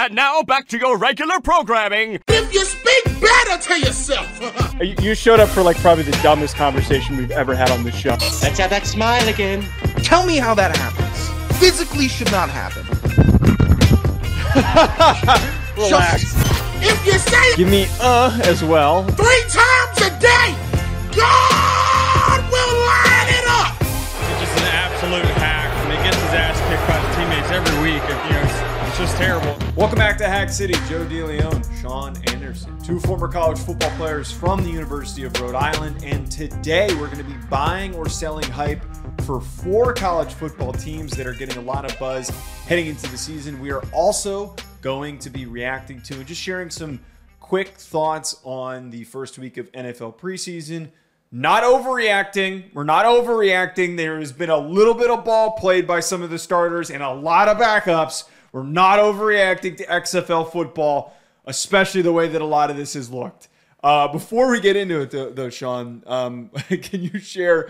And now back to your regular programming. If you speak better to yourself. You showed up for like probably the dumbest conversation we've ever had on this show. Let's have that smile again. Tell me how that happens. Physically should not happen. Relax. If you say it Give me as well. 3 times a day, God will line it up. He's just an absolute hack, and he gets his ass kicked by the teammates every week. It's just terrible. Welcome back to Hack City. Joe DeLeone, Sean Anderson, 2 former college football players from the University of Rhode Island, and today we're going to be buying or selling hype for 4 college football teams that are getting a lot of buzz heading into the season. We are also going to be reacting to and just sharing some quick thoughts on the first week of NFL preseason. Not overreacting. We're not overreacting. There has been a little bit of ball played by some of the starters and a lot of backups. We're not overreacting to XFL football, especially the way that a lot of this has looked. Before we get into it, though, Sean, can you share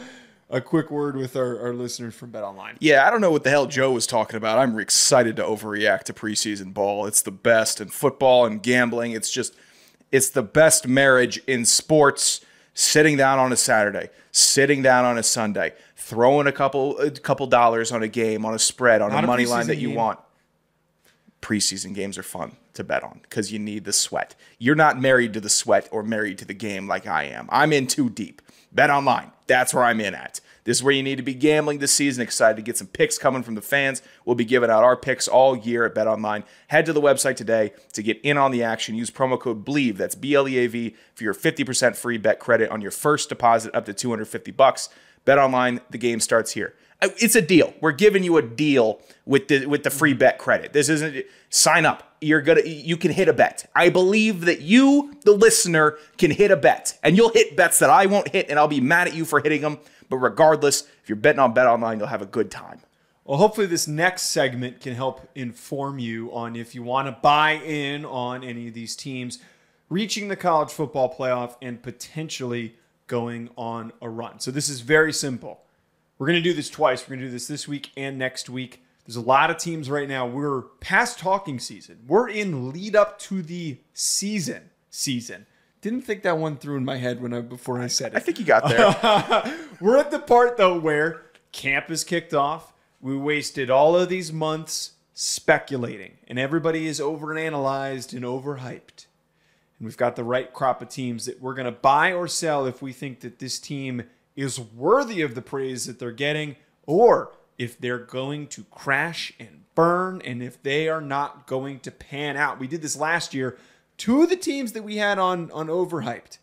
a quick word with our listeners from BetOnline? Yeah, I don't know what the hell Joe was talking about. I'm excited to overreact to preseason ball. It's the best in football and gambling. It's the best marriage in sports. Sitting down on a Saturday, sitting down on a Sunday, throwing a couple dollars on a game, on a spread, on a money line that you want. Preseason games are fun to bet on because you need the sweat. You're not married to the sweat or married to the game like I am. I'm in too deep. BetOnline, that's where I'm in at. This is where you need to be gambling this season. Excited to get some picks coming from the fans. We'll be giving out our picks all year at BetOnline. Head to the website today to get in on the action. Use promo code BLEAV, that's BLEAV, for your 50% free bet credit on your first deposit up to $250. BetOnline, the game starts here. It's a deal. We're giving you a deal with the free bet credit. This isn't sign up. You can hit a bet. I believe that you, the listener, can hit a bet, and you'll hit bets that I won't hit, and I'll be mad at you for hitting them. But regardless, if you're betting on BetOnline, you'll have a good time. Well, hopefully this next segment can help inform you on if you want to buy in on any of these teams reaching the college football playoff and potentially going on a run. So this is very simple. We're going to do this twice. We're going to do this week and next week. There's a lot of teams right now. We're past talking season. We're in lead up to the season. Didn't think that one through in my head before I said it. I think you got there. We're at the part, though, where camp is kicked off. We wasted all of these months speculating, and everybody is overanalyzed and overhyped. And we've got the right crop of teams that we're going to buy or sell if we think that this team is worthy of the praise that they're getting, or if they're going to crash and burn, and if they are not going to pan out. We did this last year. 2 of the teams that we had on overhyped,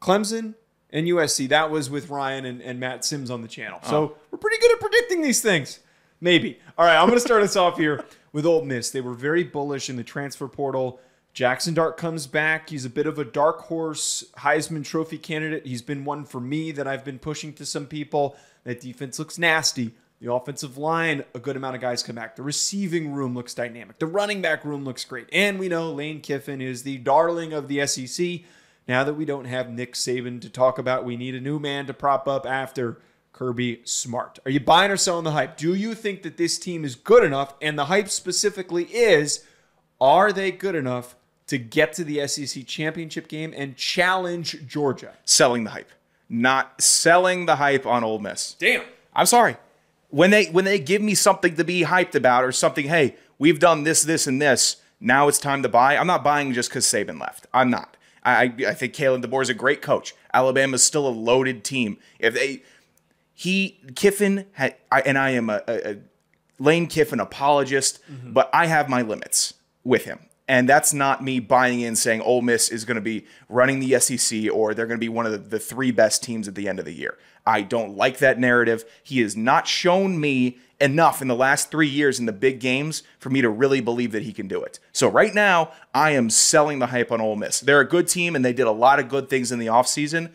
Clemson and USC. That was with Ryan and Matt Sims on the channel. So we're pretty good at predicting these things. Maybe. All right, I'm going to start us off here with Ole Miss. They were very bullish in the transfer portal. Jackson Dart comes back. He's a bit of a dark horse Heisman Trophy candidate. He's been one for me that I've been pushing to some people. That defense looks nasty. The offensive line, a good amount of guys come back. The receiving room looks dynamic. The running back room looks great. And we know Lane Kiffin is the darling of the SEC. Now that we don't have Nick Saban to talk about, we need a new man to prop up after Kirby Smart. Are you buying or selling the hype? Do you think that this team is good enough? And the hype specifically is, are they good enough to get to the SEC championship game and challenge Georgia? Selling the hype. Not selling the hype on Ole Miss. Damn. I'm sorry. When they give me something to be hyped about or something, hey, we've done this, this, and this, now it's time to buy. I'm not buying just because Saban left. I'm not. I think Kalen DeBoer is a great coach. Alabama's still a loaded team. Kiffin had, and I am a Lane Kiffin apologist, but I have my limits with him. And that's not me buying in saying Ole Miss is going to be running the SEC or they're going to be one of the 3 best teams at the end of the year. I don't like that narrative. He has not shown me enough in the last 3 years in the big games for me to really believe that he can do it. So right now, I am selling the hype on Ole Miss. They're a good team, and they did a lot of good things in the offseason,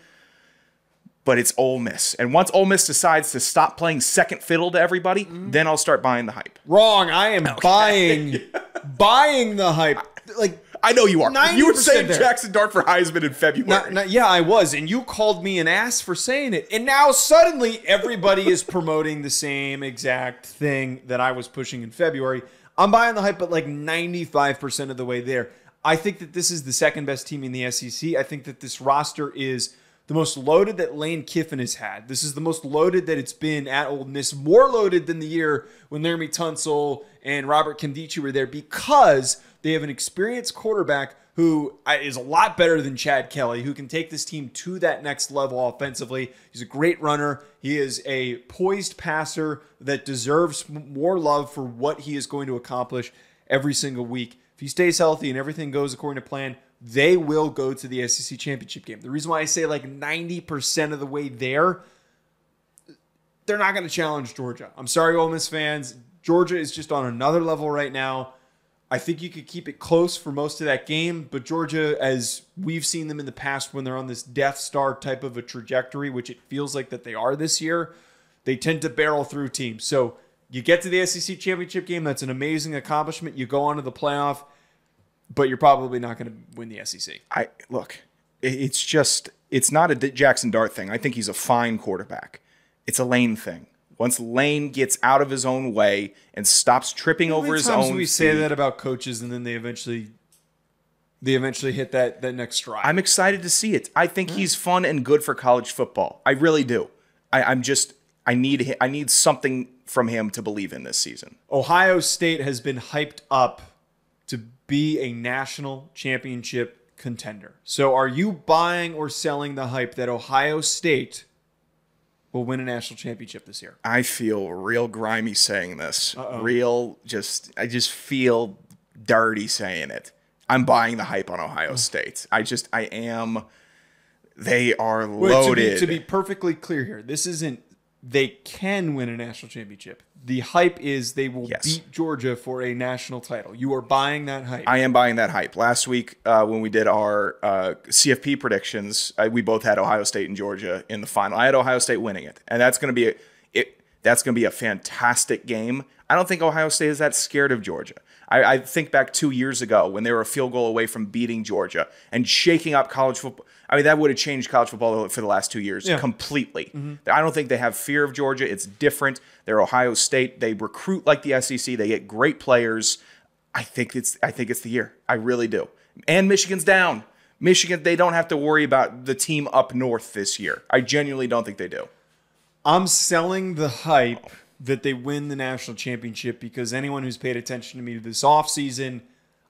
but it's Ole Miss. And once Ole Miss decides to stop playing second fiddle to everybody, then I'll start buying the hype. Wrong. I am buying the hype. Like, I know you are. You were saying there. Jackson Dart for Heisman in February. Yeah, I was. And you called me an ass for saying it. And now suddenly everybody is promoting the same exact thing that I was pushing in February. I'm buying the hype, but like 95% of the way there. I think that this is the second best team in the SEC. I think that this roster is the most loaded that Lane Kiffin has had. This is the most loaded that it's been at Ole Miss, more loaded than the year when Laramie Tunsil and Robert Kimdichie were there, because they have an experienced quarterback who is a lot better than Chad Kelly, who can take this team to that next level offensively. He's a great runner. He is a poised passer that deserves more love for what he is going to accomplish every single week. If he stays healthy and everything goes according to plan, they will go to the SEC championship game. The reason why I say like 90% of the way there, they're not going to challenge Georgia. I'm sorry, Ole Miss fans. Georgia is just on another level right now. I think you could keep it close for most of that game, but Georgia, as we've seen them in the past when they're on this Death Star type of a trajectory, which it feels like that they are this year, they tend to barrel through teams. So you get to the SEC championship game, that's an amazing accomplishment. You go on to the playoff, but you're probably not going to win the SEC. It's not a Jackson Dart thing. I think he's a fine quarterback. It's a Lane thing. Once Lane gets out of his own way and stops tripping over his own feet. We say that about coaches, and then they eventually hit that next stride. I'm excited to see it. I think he's fun and good for college football. I really do. I need something from him to believe in this season. Ohio State has been hyped up to be a national championship contender. So are you buying or selling the hype that Ohio State will win a national championship this year? I feel real grimy saying this. I just feel dirty saying it. I'm buying the hype on Ohio State. I am. They are loaded. To be perfectly clear here, this isn't they can win a national championship. The hype is they will beat Georgia for a national title. You are buying that hype. I am buying that hype. Last week when we did our CFP predictions, we both had Ohio State and Georgia in the final. I had Ohio State winning it, and that's going to be a fantastic game. I don't think Ohio State is that scared of Georgia. I think back 2 years ago when they were a field goal away from beating Georgia and shaking up college football. I mean, that would have changed college football for the last 2 years completely. Mm-hmm. I don't think they have fear of Georgia. It's different. They're Ohio State. They recruit like the SEC. They get great players. I think it's the year. I really do. And Michigan's down. Michigan, they don't have to worry about the team up north this year. I genuinely don't think they do. I'm selling the hype that they win the national championship because anyone who's paid attention to me this offseason,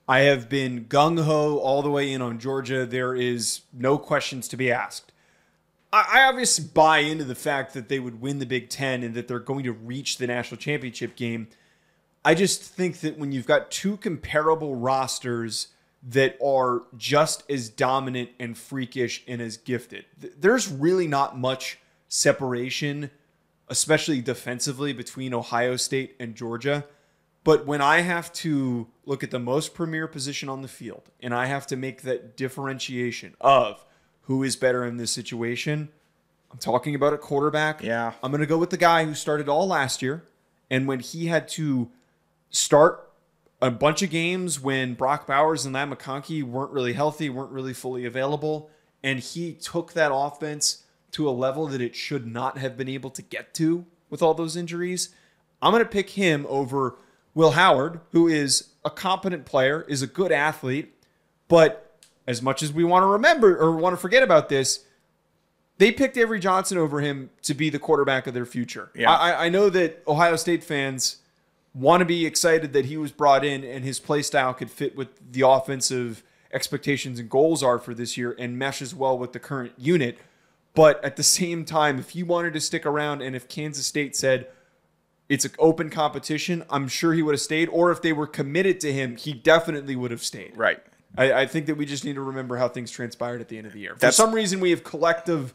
I have been gung-ho all the way in on Georgia. There is no questions to be asked. I obviously buy into the fact that they would win the Big Ten and that they're going to reach the national championship game. I just think that when you've got two comparable rosters that are just as dominant and freakish and as gifted, there's really not much separation, especially defensively, between Ohio State and Georgia. But when I have to look at the most premier position on the field and I have to make that differentiation of who is better in this situation, I'm talking about a quarterback. Yeah. I'm going to go with the guy who started all last year. And when he had to start a bunch of games when Brock Bowers and Matt McConkey weren't really healthy, weren't really fully available, and he took that offense to a level that it should not have been able to get to with all those injuries, I'm going to pick him over Will Howard, who is a competent player, is a good athlete, but as much as we want to remember or want to forget about this, they picked Avery Johnson over him to be the quarterback of their future. Yeah. I know that Ohio State fans want to be excited that he was brought in and his play style could fit with the offensive expectations and goals are for this year and meshes well with the current unit. But at the same time, if he wanted to stick around and if Kansas State said it's an open competition, I'm sure he would have stayed. Or if they were committed to him, he definitely would have stayed. Right. I think that we just need to remember how things transpired at the end of the year. For some reason, we have collective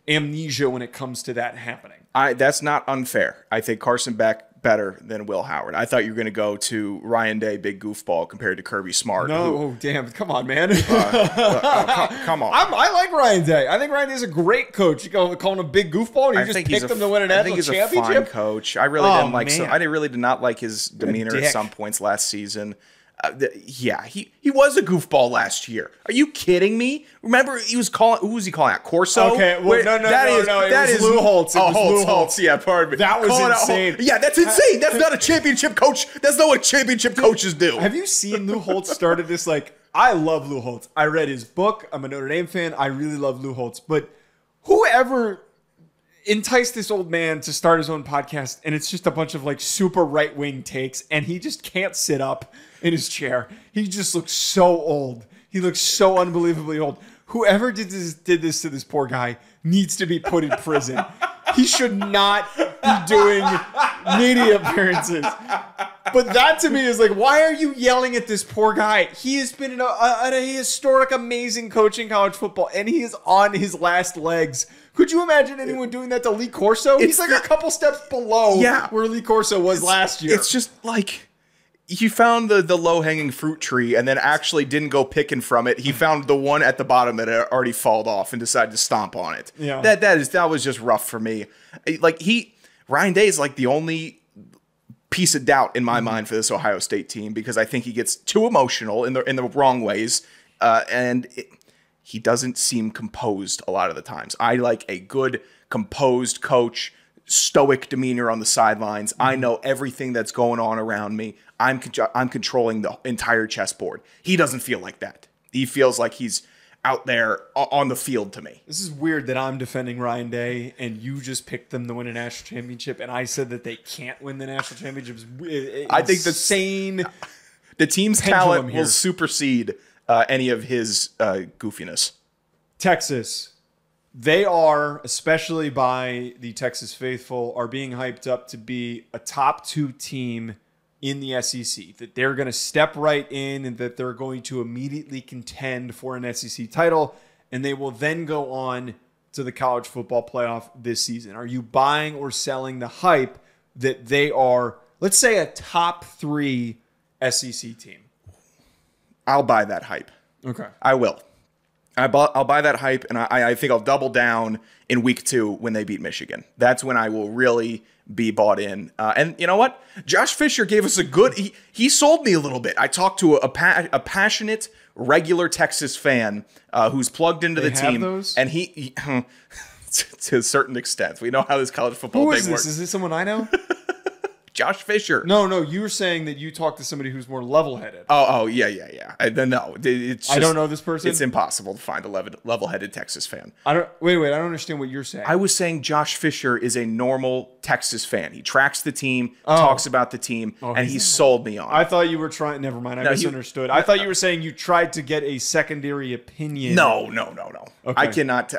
amnesia when it comes to that happening. That's not unfair. I think Carson Beck better than Will Howard. I thought you were going to go to Ryan Day, big goofball, compared to Kirby Smart. No, damn. Come on, man. Come on. I like Ryan Day. I think Ryan Day's a great coach. You call him a big goofball, and you just picked him to win a national championship? I think he's a fine coach. I really did not like his demeanor at some points last season. Yeah, he was a goofball last year. Are you kidding me? Remember, who was he calling out? Corso? Okay, well, no. It was Lou Holtz. Holtz. Yeah, pardon me. That was insane. Yeah, that's insane. That's not a championship coach. That's not what championship coaches do. Have you seen Lou Holtz started this? Like, I love Lou Holtz. I read his book. I'm a Notre Dame fan. I really love Lou Holtz. But whoever enticed this old man to start his own podcast, and it's just a bunch of like super right-wing takes, and he just can't sit up in his chair. He just looks so old. He looks so unbelievably old. Whoever did this to this poor guy needs to be put in prison. He should not be doing media appearances. But that to me is like, why are you yelling at this poor guy? He has been a historic, amazing coach in college football, and he is on his last legs. Could you imagine anyone doing that to Lee Corso? He's like a couple steps below where Lee Corso was last year. It's just like he found the low-hanging fruit tree and then actually didn't go picking from it. He found the one at the bottom that had already fallen off and decided to stomp on it. Yeah. That was just rough for me. Like Ryan Day is like the only piece of doubt in my mind for this Ohio State team, because I think he gets too emotional in the wrong ways, and he doesn't seem composed a lot of the times. I like a good composed coach, stoic demeanor on the sidelines. I know everything that's going on around me. I'm controlling the entire chessboard. He doesn't feel like that. He feels like he's out there on the field to me. This is weird that I'm defending Ryan Day and you just picked them to win a national championship, and I said that they can't win the national championship. I think the team's talent here will supersede any of his goofiness. Texas, they are, especially by the Texas faithful, are being hyped up to be a top 2 team in the SEC, that they're going to step right in and that they're going to immediately contend for an SEC title, and they will then go on to the college football playoff this season. Are you buying or selling the hype that they are, let's say, a top 3 SEC team? I'll buy that hype. Okay. I will. I'll buy that hype, and I think I'll double down in week 2 when they beat Michigan. That's when I will really be bought in. And you know what? Josh Fisher gave us he sold me a little bit. I talked to a passionate, regular Texas fan who's plugged into the team. Those? And he to a certain extent. We know how this college football Who thing is this? works. Is this someone I know? Josh Fisher. No, you were saying that you talked to somebody who's more level-headed. Oh, yeah. No, it's just, I don't know this person. It's impossible to find a level-headed Texas fan. Wait, I don't understand what you're saying. I was saying Josh Fisher is a normal Texas fan. He tracks the team, talks about the team, and he sold me on it. I thought you were trying. Never mind. I misunderstood. I thought you were saying you tried to get a secondary opinion. No. Okay. I cannot.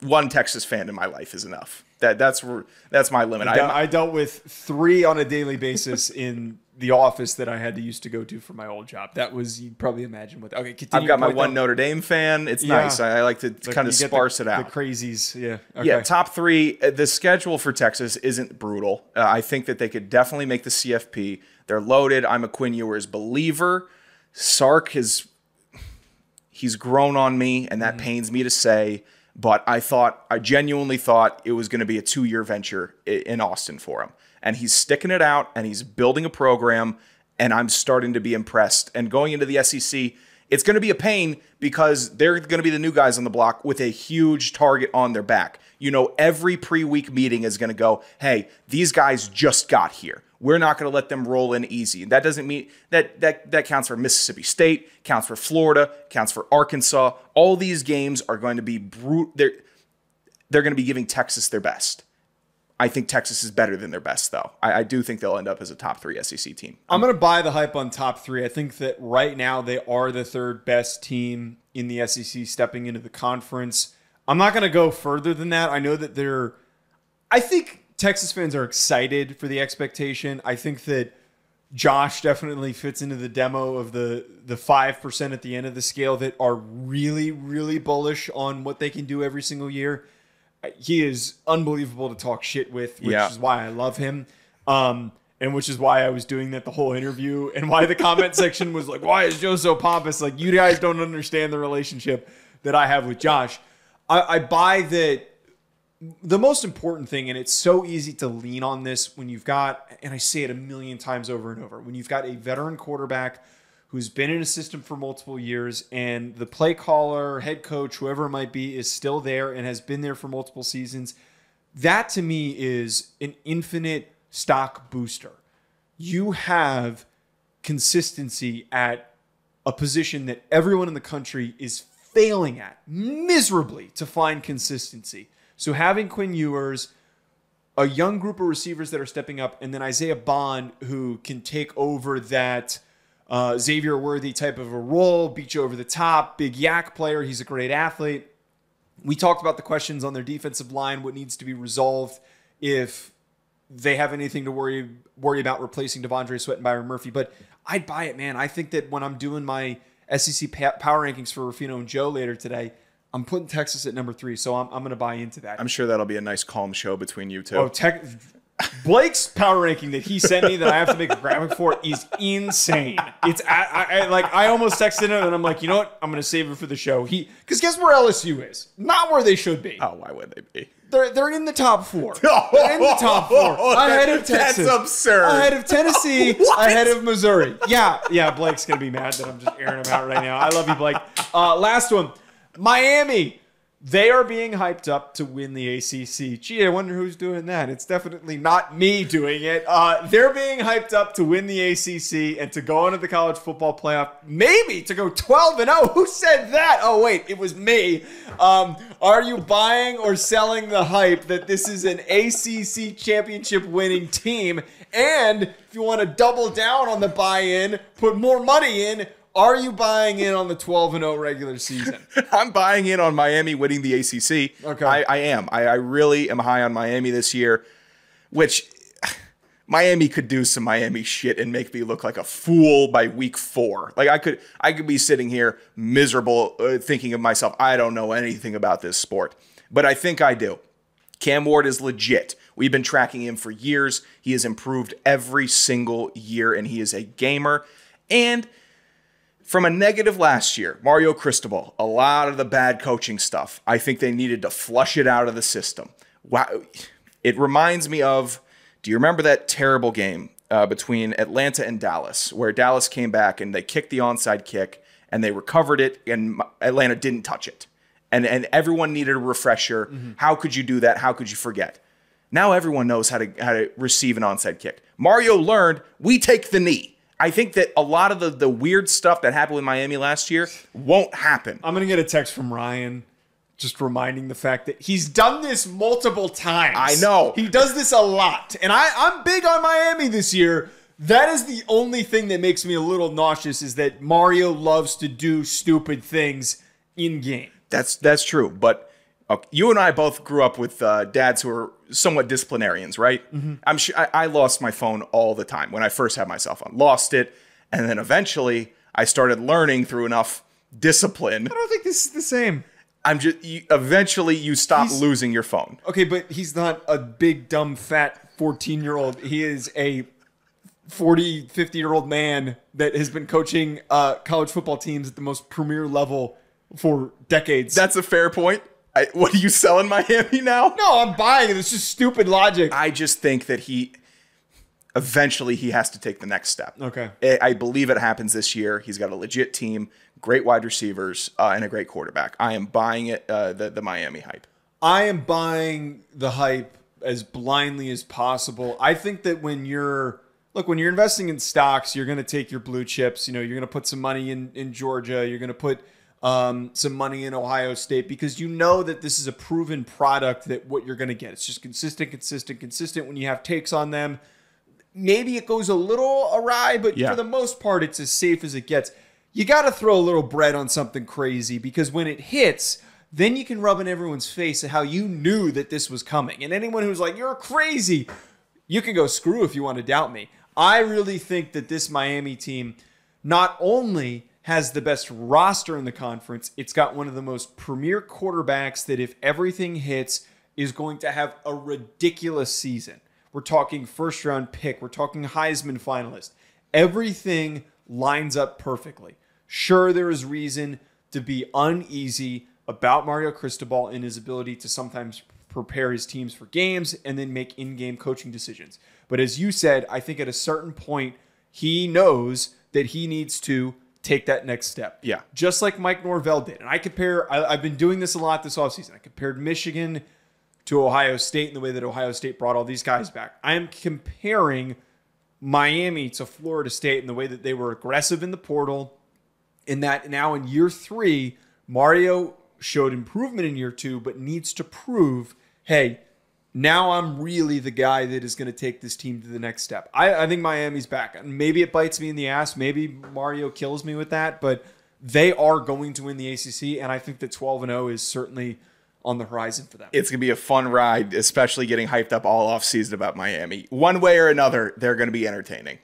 One Texas fan in my life is enough. That's my limit. I dealt with 3 on a daily basis in the office that I had to used to go to for my old job. That was, you'd probably imagine what. Okay, continue. I've got my one Notre Dame fan. It's nice. I like to kind of sparse it out. The crazies, yeah. Okay. Yeah, top 3. The schedule for Texas isn't brutal. I think that they could definitely make the CFP. They're loaded. I'm a Quinn Ewers believer. Sark he's grown on me, and that pains me to say. But I genuinely thought it was going to be a 2-year venture in Austin for him. And he's sticking it out, and he's building a program, and I'm starting to be impressed. And going into the SEC, it's going to be a pain because they're going to be the new guys on the block with a huge target on their back. You know, every pre-week meeting is going to go, hey, these guys just got here. We're not going to let them roll in easy. And that doesn't mean that counts for Mississippi State, counts for Florida, counts for Arkansas. All these games are going to be they're going to be giving Texas their best. I think Texas is better than their best, though. I do think they'll end up as a top 3 SEC team. I'm going to buy the hype on top 3. I think that right now they are the 3rd best team in the SEC stepping into the conference. I'm not going to go further than that. I know that I think Texas fans are excited for the expectation. I think that Josh definitely fits into the demo of the 5% at the end of the scale that are really, really bullish on what they can do every single year. He is unbelievable to talk shit with, which is why I love him. And which is why I was doing that the whole interview, and why the comment section was like, why is Joe so pompous? Like, you guys don't understand the relationship that I have with Josh. I buy that the most important thing, and it's so easy to lean on this when you've got, and I say it a million times over and over, when you've got a veteran quarterback who's been in a system for multiple years, and the play caller, head coach, whoever it might be, is still there and has been there for multiple seasons. That to me is an infinite stock booster. You have consistency at a position that everyone in the country is failing at miserably to find consistency. So having Quinn Ewers, a young group of receivers that are stepping up, and then Isaiah Bond, who can take over that Xavier Worthy type of a role, beat you over the top, big yak player. He's a great athlete. We talked about the questions on their defensive line, what needs to be resolved if they have anything to worry about replacing Devondre Sweat and Byron Murphy. But I'd buy it, man. I think that when I'm doing my SEC power rankings for Rufino and Joe later today, I'm putting Texas at number 3, so I'm going to buy into that. I'm sure that'll be a nice calm show between you two. Oh, Blake's power ranking that he sent me that I have to make a graphic for is insane. It's I almost texted him and I'm like, you know what? I'm going to save it for the show. Because guess where LSU is? Not where they should be. Oh, why would they be? They're in the top 4. They're in the top 4. Ahead of Texas. That's absurd. Ahead of Tennessee. Ahead of Missouri. Yeah. Blake's going to be mad that I'm just airing him out right now. I love you, Blake. Last one. Miami. They are being hyped up to win the ACC. Gee, I wonder who's doing that. It's definitely not me doing it. They're being hyped up to win the ACC and to go into the college football playoff. Maybe to go 12-0. Who said that? Oh, wait, it was me. Are you buying or selling the hype that this is an ACC championship winning team? And if you want to double down on the buy-in, put more money in, are you buying in on the 12-0 regular season? I'm buying in on Miami winning the ACC. Okay. I am. I really am high on Miami this year, which Miami could do some Miami shit and make me look like a fool by week 4. Like I could be sitting here miserable thinking of myself, I don't know anything about this sport. But I think I do. Cam Ward is legit. We've been tracking him for years. He has improved every single year, and he is a gamer. And from a negative last year, Mario Cristobal, a lot of the bad coaching stuff, I think they needed to flush it out of the system. Wow. It reminds me of, do you remember that terrible game between Atlanta and Dallas, where Dallas came back and they kicked the onside kick and they recovered it and Atlanta didn't touch it. And everyone needed a refresher. Mm-hmm. How could you do that? How could you forget? Now everyone knows how to receive an onside kick. Mario learned, we take the knee. I think that a lot of the weird stuff that happened with Miami last year won't happen. I'm going to get a text from Ryan just reminding the fact that he's done this multiple times. I know. He does this a lot. And I'm big on Miami this year. That is the only thing that makes me a little nauseous is that Mario loves to do stupid things in game. That's true. But you and I both grew up with dads who are somewhat disciplinarians, right? Mm-hmm. I'm sure I lost my phone all the time when I first had my cell phone. Lost it, and then eventually I started learning through enough discipline. I don't think this is the same. Eventually you stop losing your phone. Okay, but he's not a big, dumb, fat 14-year-old. He is a 40, 50-year-old man that has been coaching college football teams at the most premier level for decades. That's a fair point. What are you selling Miami now? No, I'm buying it. It's just stupid logic. I just think that eventually he has to take the next step. Okay. I believe it happens this year. He's got a legit team, great wide receivers, and a great quarterback. I am buying it, the Miami hype. I am buying the hype as blindly as possible. I think that when you're investing in stocks, you're going to take your blue chips. You're going to put some money in Georgia. You're going to put some money in Ohio State because you know that this is a proven product that what you're going to get. It's just consistent when you have takes on them. Maybe it goes a little awry, but for the most part, it's as safe as it gets. You got to throw a little bread on something crazy because when it hits, then you can rub in everyone's face at how you knew that this was coming. And anyone who's like, you're crazy, you can go screw if you want to doubt me. I really think that this Miami team not only has the best roster in the conference, it's got one of the most premier quarterbacks that if everything hits is going to have a ridiculous season. We're talking first round pick. We're talking Heisman finalist. Everything lines up perfectly. Sure, there is reason to be uneasy about Mario Cristobal and his ability to sometimes prepare his teams for games and then make in-game coaching decisions. But as you said, I think at a certain point, he knows that he needs to take that next step. Yeah. Just like Mike Norvell did. And I've been doing this a lot this offseason. I compared Michigan to Ohio State in the way that Ohio State brought all these guys back. I am comparing Miami to Florida State in the way that they were aggressive in the portal, in that now in year 3, Mario showed improvement in year 2, but needs to prove, hey, now I'm really the guy that is going to take this team to the next step. I think Miami's back. Maybe it bites me in the ass. Maybe Mario kills me with that, but they are going to win the ACC, and I think that 12-0 is certainly on the horizon for them. It's going to be a fun ride, especially getting hyped up all offseason about Miami. One way or another, they're going to be entertaining.